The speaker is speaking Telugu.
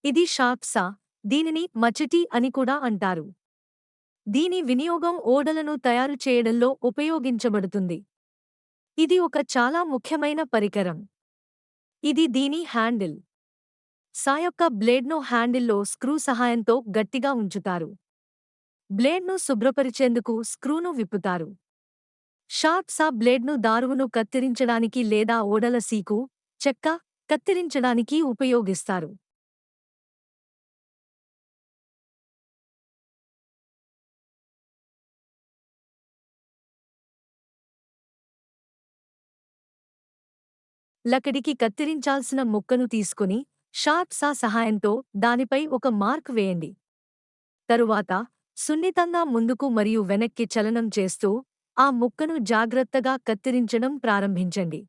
ఇది షార్ప్ సా, దీనిని మచటి అని కూడా అంటారు. దీని వినియోగం ఓడలను తయారు చేయడంలో ఉపయోగించబడుతుంది. ఇది ఒక చాలా ముఖ్యమైన పరికరం. ఇది దీని హ్యాండిల్. సా యొక్క బ్లేడ్ను హ్యాండిల్లో స్క్రూ సహాయంతో గట్టిగా ఉంచుతారు. బ్లేడ్ను శుభ్రపరిచేందుకు స్క్రూను విప్పుతారు. షార్ప్ సా బ్లేడ్ను దారువును కత్తిరించడానికి లేదా ఓడల సీకు, చెక్క కత్తిరించడానికి ఉపయోగిస్తారు. లకడికి కత్తిరించాల్సిన ముక్కను తీసుకుని షార్ప్ సా సహాయంతో దానిపై ఒక మార్క్ వేయండి. తరువాత సున్నితంగా ముందుకు మరియు వెనక్కి చలనం చేస్తూ ఆ ముక్కను జాగ్రత్తగా కత్తిరించడం ప్రారంభించండి.